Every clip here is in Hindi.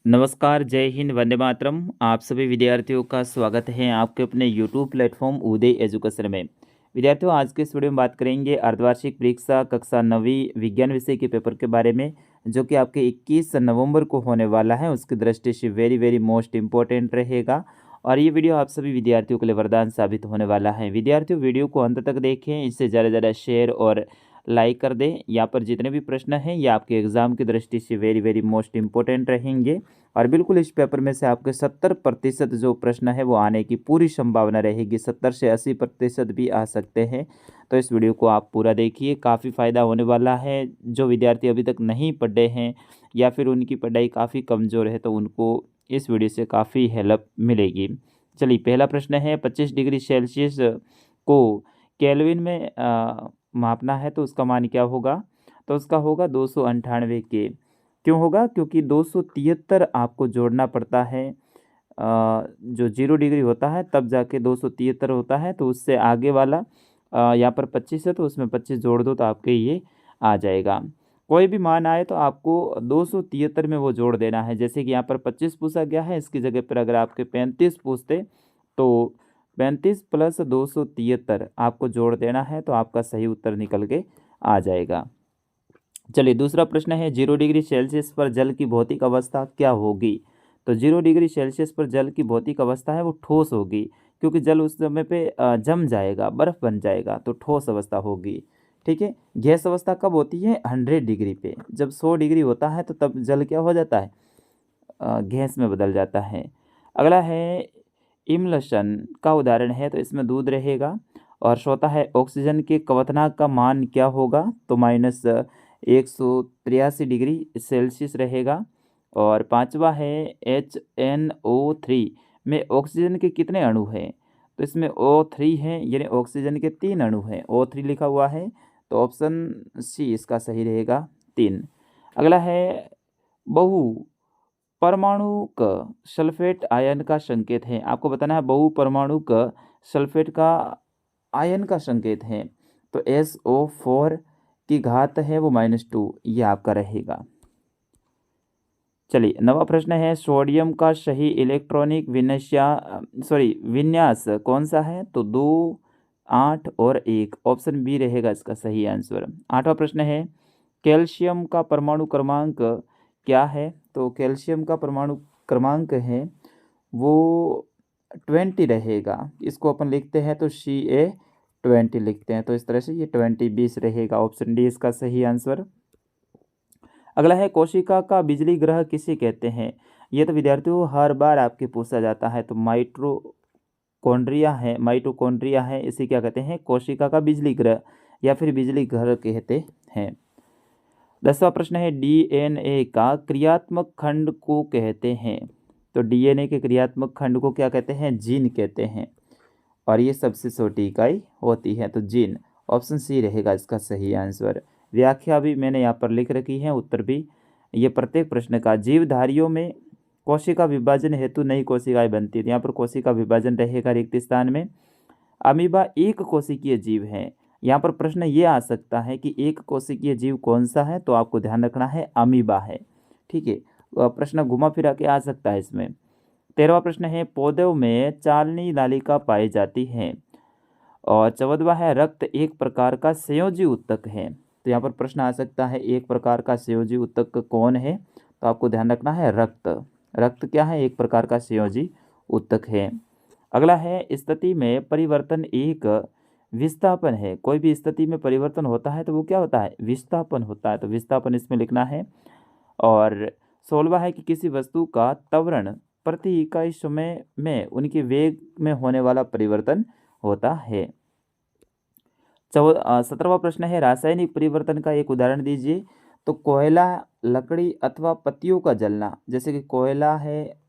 नमस्कार, जय हिंद, वंदे मातरम। आप सभी विद्यार्थियों का स्वागत है आपके अपने यूट्यूब प्लेटफॉर्म उदय एजुकेशन में। विद्यार्थियों, आज के इस वीडियो में बात करेंगे अर्धवार्षिक परीक्षा कक्षा 9वीं विज्ञान विषय के पेपर के बारे में, जो कि आपके 21 नवंबर को होने वाला है। उसकी दृष्टि से वेरी मोस्ट इम्पोर्टेंट रहेगा और ये वीडियो आप सभी विद्यार्थियों के लिए वरदान साबित होने वाला है। विद्यार्थियों, वीडियो को अंत तक देखें, इससे ज़्यादा से ज़्यादा शेयर और लाइक कर दें। यहाँ पर जितने भी प्रश्न हैं ये आपके एग्जाम की दृष्टि से वेरी मोस्ट इम्पोर्टेंट रहेंगे और बिल्कुल इस पेपर में से आपके 70% जो प्रश्न है वो आने की पूरी संभावना रहेगी। 70 से 80% भी आ सकते हैं। तो इस वीडियो को आप पूरा देखिए, काफ़ी फ़ायदा होने वाला है। जो विद्यार्थी अभी तक नहीं पढ़े हैं या फिर उनकी पढ़ाई काफ़ी कमज़ोर है तो उनको इस वीडियो से काफ़ी हेल्प मिलेगी। चलिए, पहला प्रश्न है 25 डिग्री सेल्सियस को केल्विन में मापना है तो उसका मान क्या होगा? तो उसका होगा 298 के। क्यों होगा? क्योंकि 273 आपको जोड़ना पड़ता है। जो 0 डिग्री होता है तब जाके 273 होता है, तो उससे आगे वाला यहाँ पर 25 है तो उसमें 25 जोड़ दो तो आपके ये आ जाएगा। कोई भी मान आए तो आपको 273 में वो जोड़ देना है। जैसे कि यहाँ पर 25 पूछा गया है, इसकी जगह पर अगर आपके 35 पूछते तो 35 प्लस 273 आपको जोड़ देना है तो आपका सही उत्तर निकल के आ जाएगा। चलिए, दूसरा प्रश्न है 0 डिग्री सेल्सियस पर जल की भौतिक अवस्था क्या होगी? तो 0 डिग्री सेल्सियस पर जल की भौतिक अवस्था है वो ठोस होगी, क्योंकि जल उस समय पे जम जाएगा, बर्फ़ बन जाएगा, तो ठोस अवस्था होगी। ठीक है। गैस अवस्था कब होती है? 100 डिग्री पे। जब 100 डिग्री होता है तो तब जल क्या हो जाता है? गैस में बदल जाता है। अगला है इमल्शन का उदाहरण है, तो इसमें दूध रहेगा। और चौथा है ऑक्सीजन के क्वथनांक का मान क्या होगा? तो -183 डिग्री सेल्सियस रहेगा। और पांचवा है HNO3 में ऑक्सीजन के कितने अणु हैं? तो इसमें O3 है, यानी ऑक्सीजन के 3 अणु हैं। O3 लिखा हुआ है तो ऑप्शन सी इसका सही रहेगा, 3। अगला है बहु परमाणुक सल्फेट आयन का संकेत है। आपको बताना है बहु परमाणुक सल्फेट का आयन का संकेत है। तो SO4 की घात है वो -2, ये आपका रहेगा। चलिए, नवा प्रश्न है सोडियम का सही इलेक्ट्रॉनिक विन्यास कौन सा है? तो 2, 8 और 1, ऑप्शन बी रहेगा इसका सही आंसर। 8वां प्रश्न है कैल्शियम का परमाणु क्रमांक क्या है? तो कैल्शियम का परमाणु क्रमांक है वो 20 रहेगा। इसको अपन लिखते हैं तो Ca20 लिखते हैं, तो इस तरह से ये 20 रहेगा। ऑप्शन डी इसका सही आंसर। अगला है कोशिका का बिजली ग्रह किसे कहते हैं? ये तो विद्यार्थियों हर बार आपके पूछा जाता है। तो माइटोकॉन्ड्रिया है, इसे क्या कहते हैं? कोशिका का बिजली ग्रह या फिर बिजली घर कहते हैं। 10वां प्रश्न है डीएनए का क्रियात्मक खंड को कहते हैं। तो डीएनए के क्रियात्मक खंड को क्या कहते हैं? जीन कहते हैं। और ये सबसे छोटी इकाई होती है, तो जीन। ऑप्शन सी रहेगा इसका सही आंसर। व्याख्या भी मैंने यहाँ पर लिख रखी है, उत्तर भी। ये प्रत्येक प्रश्न का जीवधारियों में कोशिका विभाजन हेतु नई कोशिकाएं बनती है। यहाँ पर कोशिका विभाजन रहेगा रिक्त स्थान में। अमीबा एक कोशिकीय जीव है। यहाँ पर प्रश्न ये आ सकता है कि एक कोशिकीय जीव कौन सा है? तो आपको ध्यान रखना है अमीबा है। ठीक है, प्रश्न घुमा फिरा के आ सकता है इसमें। 13वां प्रश्न है पौधों में चालनी नालिका पाई जाती है। और 14वां है रक्त एक प्रकार का संयोजी ऊतक है। तो यहाँ पर प्रश्न आ सकता है एक प्रकार का संयोजी ऊतक कौन है? तो आपको ध्यान रखना है रक्त। रक्त क्या है? एक प्रकार का संयोजी ऊतक है। अगला है स्थिति में परिवर्तन एक विस्थापन है। कोई भी स्थिति में परिवर्तन होता है तो वो क्या होता है? विस्थापन होता है, तो विस्थापन इसमें लिखना है। और 16वां है कि किसी वस्तु का त्वरण प्रति इकाई समय में उनके वेग में होने वाला परिवर्तन होता है। 17वां प्रश्न है रासायनिक परिवर्तन का एक उदाहरण दीजिए। तो कोयला, लकड़ी अथवा पत्तियों का जलना। जैसे कि कोयला है,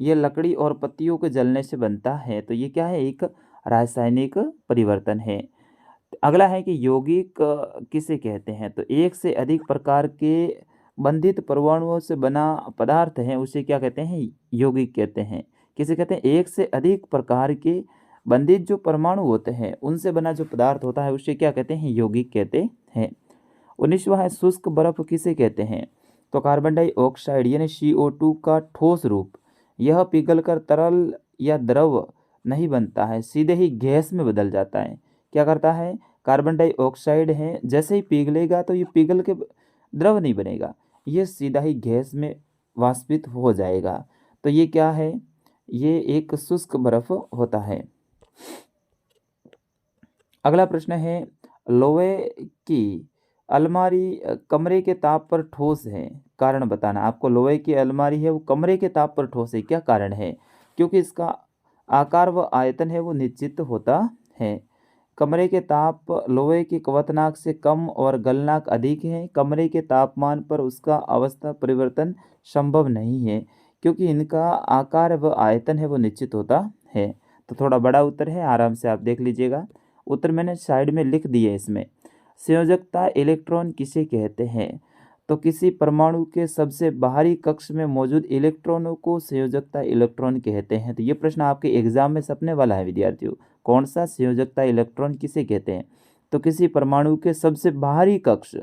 ये लकड़ी और पत्तियों के जलने से बनता है, तो ये क्या है? एक रासायनिक परिवर्तन है। अगला है कि यौगिक किसे कहते हैं? तो एक से अधिक प्रकार के बंधित परमाणुओं से बना पदार्थ है उसे क्या कहते हैं? यौगिक कहते हैं। किसे कहते हैं? एक से अधिक प्रकार के बंधित जो परमाणु होते हैं उनसे बना जो पदार्थ होता है उसे क्या कहते हैं? यौगिक कहते हैं। 19वां है शुष्क बर्फ किसे कहते हैं? तो कार्बन डाइऑक्साइड यानी CO2 का ठोस रूप यह पिघलकर तरल या द्रव नहीं बनता है, सीधे ही गैस में बदल जाता है। क्या करता है? कार्बन डाइऑक्साइड है, जैसे ही पिघलेगा तो ये पिघल के द्रव नहीं बनेगा, ये सीधा ही गैस में वाष्पित हो जाएगा। तो ये क्या है? ये एक शुष्क बर्फ होता है। अगला प्रश्न है, लोहे की अलमारी कमरे के ताप पर ठोस है, कारण बताना। आपको लोहे की अलमारी है वो कमरे के ताप पर ठोस है, क्या कारण है? क्योंकि इसका आकार व आयतन है वो निश्चित होता है। कमरे के ताप लोहे के क्वथनांक से कम और गलनांक अधिक है। कमरे के तापमान पर उसका अवस्था परिवर्तन संभव नहीं है, क्योंकि इनका आकार व आयतन है वो निश्चित होता है। तो थोड़ा बड़ा उत्तर है, आराम से आप देख लीजिएगा। उत्तर मैंने साइड में लिख दिए इसमें। संयोजकता इलेक्ट्रॉन किसे कहते हैं? तो किसी परमाणु के सबसे बाहरी कक्ष में मौजूद इलेक्ट्रॉनों को संयोजकता इलेक्ट्रॉन कहते हैं। तो ये प्रश्न आपके एग्जाम में सपने वाला है विद्यार्थियों। कौन सा संयोजकता इलेक्ट्रॉन किसे कहते हैं? तो किसी परमाणु के सबसे बाहरी कक्ष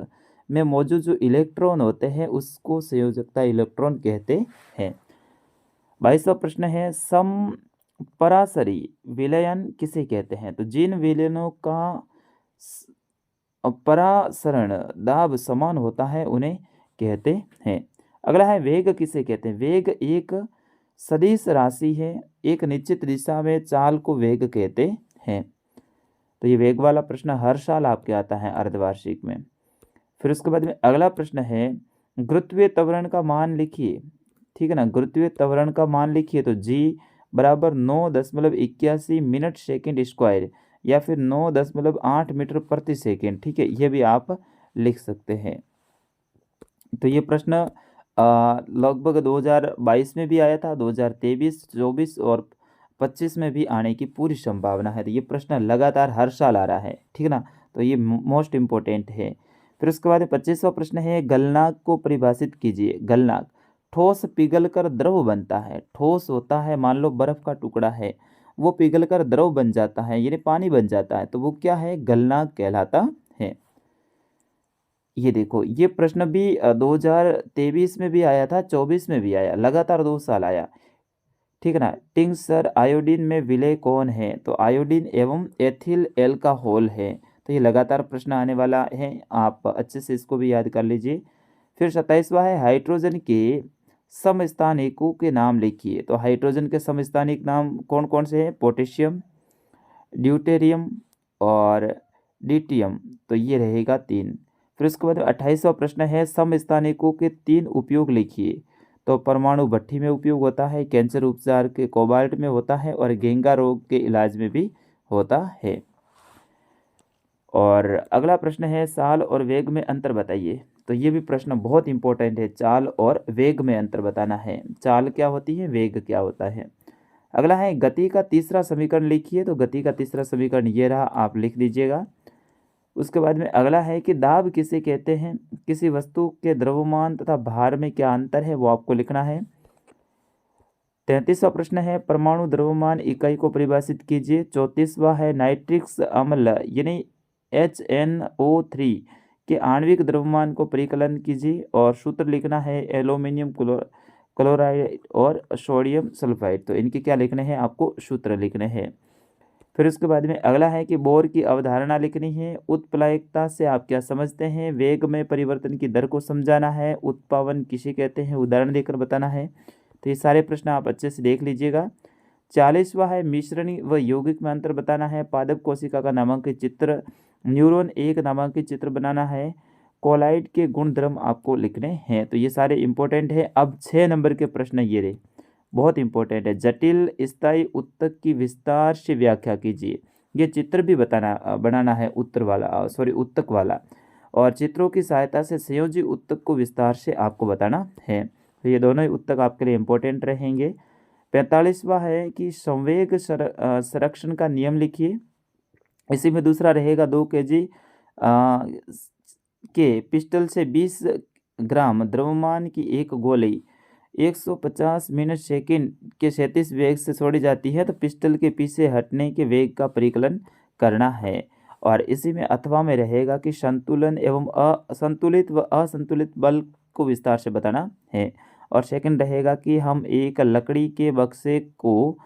में मौजूद जो इलेक्ट्रॉन होते हैं उसको संयोजकता इलेक्ट्रॉन कहते हैं। 22वां प्रश्न है, समपरासरी विलयन किसे कहते हैं? तो जिन विलयनों का परासरण दाब समान होता है उन्हें कहते हैं। अगला है, वेग किसे कहते हैं? वेग एक सदिश राशि है, एक निश्चित दिशा में चाल को वेग कहते हैं। तो ये वेग वाला प्रश्न हर साल आपके आता है अर्धवार्षिक में। फिर उसके बाद में अगला प्रश्न है, गुरुत्वीय त्वरण का मान लिखिए। ठीक है ना, गुरुत्वीय त्वरण का मान लिखिए। तो G बराबर 9.81 मिनट सेकेंड स्क्वायर या फिर 9.8 मीटर प्रति सेकेंड। ठीक है, ये भी आप लिख सकते हैं। तो ये प्रश्न लगभग 2022 में भी आया था, 2023, 24 और 25 में भी आने की पूरी संभावना है। तो ये प्रश्न लगातार हर साल आ रहा है। ठीक है ना, तो ये मोस्ट इम्पोर्टेंट है। फिर उसके बाद 25वां प्रश्न है, गलनांक को परिभाषित कीजिए। गलनांक, ठोस पिघलकर द्रव बनता है। ठोस होता है, मान लो बर्फ का टुकड़ा है, वो पिघलकर द्रव बन जाता है यानी पानी बन जाता है, तो वो क्या है? गलनांक कहलाता है। ये देखो, ये प्रश्न भी 2023 में भी आया था, 24 में भी आया, लगातार 2 साल आया। ठीक है ना। टिंक्चर आयोडीन में विलय कौन है? तो आयोडीन एवं एथिल एल्कोहल है। तो ये लगातार प्रश्न आने वाला है, आप अच्छे से इसको भी याद कर लीजिए। फिर 27वां है, हाइड्रोजन के समस्थानिकों के नाम लिखिए। तो हाइड्रोजन के समस्थानिक नाम कौन कौन से हैं? पोटेशियम, ड्यूटेरियम और डिटियम। तो ये रहेगा 3। फिर उसके बाद 28वां प्रश्न है, समस्थानिकों के 3 उपयोग लिखिए। तो परमाणु भट्ठी में उपयोग होता है, कैंसर उपचार के कोबाल्ट में होता है और घेंगा रोग के इलाज में भी होता है। और अगला प्रश्न है, चाल और वेग में अंतर बताइए। तो ये भी प्रश्न बहुत इंपॉर्टेंट है, चाल और वेग में अंतर बताना है। चाल क्या होती है, वेग क्या होता है। अगला है, गति का तीसरा समीकरण लिखिए। तो गति का तीसरा समीकरण ये रहा, आप लिख दीजिएगा। उसके बाद में अगला है कि दाब किसे कहते हैं? किसी वस्तु के द्रव्यमान तथा भार में क्या अंतर है, वो आपको लिखना है। 33वां प्रश्न है, परमाणु द्रव्यमान इकाई को परिभाषित कीजिए। 34वां है, नाइट्रिक अम्ल यानी HNO3 के आणविक द्रव्यमान को परिकलन कीजिए और सूत्र लिखना है एल्यूमिनियम क्लोराइड और सोडियम सल्फाइड। तो इनके क्या लिखने हैं? आपको सूत्र लिखने हैं। फिर उसके बाद में अगला है कि बोर की अवधारणा लिखनी है। उत्प्लायकता से आप क्या समझते हैं? वेग में परिवर्तन की दर को समझाना है। उत्पावन किसे कहते हैं? उदाहरण देकर बताना है। तो ये सारे प्रश्न आप अच्छे से देख लीजिएगा। 40वां है, मिश्रणी व यौगिक में अंतर बताना है। पादप कोशिका का नामांकित चित्र, न्यूरॉन एक नामांकित चित्र बनाना है। कोलाइड के गुण धर्म आपको लिखने हैं। तो ये सारे इंपॉर्टेंट है। अब 6 नंबर के प्रश्न ये रहे, बहुत इंपॉर्टेंट है। जटिल स्थायी उत्तक की विस्तार से व्याख्या कीजिए। ये चित्र भी बनाना है उत्तक वाला, और चित्रों की सहायता से संयोजी उत्तक को विस्तार से आपको बताना है। तो ये दोनों ही उत्तक आपके लिए इंपॉर्टेंट रहेंगे। 45वां है कि संवेग संरक्षण का नियम लिखिए। इसी में दूसरा रहेगा, 2 kg के पिस्टल से 20 ग्राम द्रव्यमान की एक गोली 150 मिनट सेकंड के 37 वेग से छोड़ी जाती है, तो पिस्टल के पीछे हटने के वेग का परिकलन करना है। और इसी में अथवा में रहेगा कि संतुलन एवं असंतुलित व असंतुलित बल को विस्तार से बताना है। और सेकंड रहेगा कि हम एक लकड़ी के बक्से को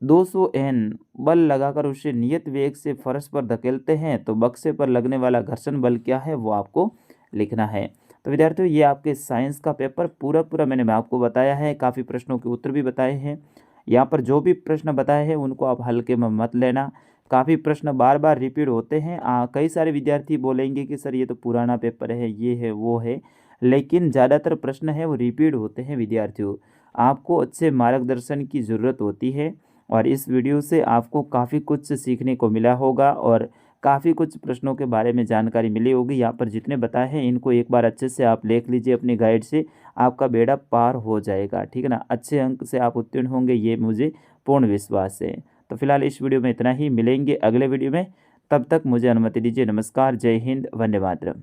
200 एन बल लगाकर उसे नियत वेग से फर्श पर धकेलते हैं तो बक्से पर लगने वाला घर्षण बल क्या है वो आपको लिखना है। तो विद्यार्थियों ये आपके साइंस का पेपर पूरा मैंने आपको बताया है, काफ़ी प्रश्नों के उत्तर भी बताए हैं। यहाँ पर जो भी प्रश्न बताए हैं उनको आप हल्के में मत लेना, काफ़ी प्रश्न बार बार रिपीट होते हैं। कई सारे विद्यार्थी बोलेंगे कि सर ये तो पुराना पेपर है, ये है वो है, लेकिन ज़्यादातर प्रश्न है वो रिपीट होते हैं विद्यार्थियों। आपको अच्छे मार्गदर्शन की ज़रूरत होती है और इस वीडियो से आपको काफ़ी कुछ सीखने को मिला होगा और काफ़ी कुछ प्रश्नों के बारे में जानकारी मिली होगी। यहाँ पर जितने बताए हैं इनको एक बार अच्छे से आप देख लीजिए अपनी गाइड से, आपका बेड़ा पार हो जाएगा, ठीक है ना। अच्छे अंक से आप उत्तीर्ण होंगे ये मुझे पूर्ण विश्वास है। तो फिलहाल इस वीडियो में इतना ही, मिलेंगे अगले वीडियो में, तब तक मुझे अनुमति दीजिए। नमस्कार, जय हिंद, वंदे मातरम।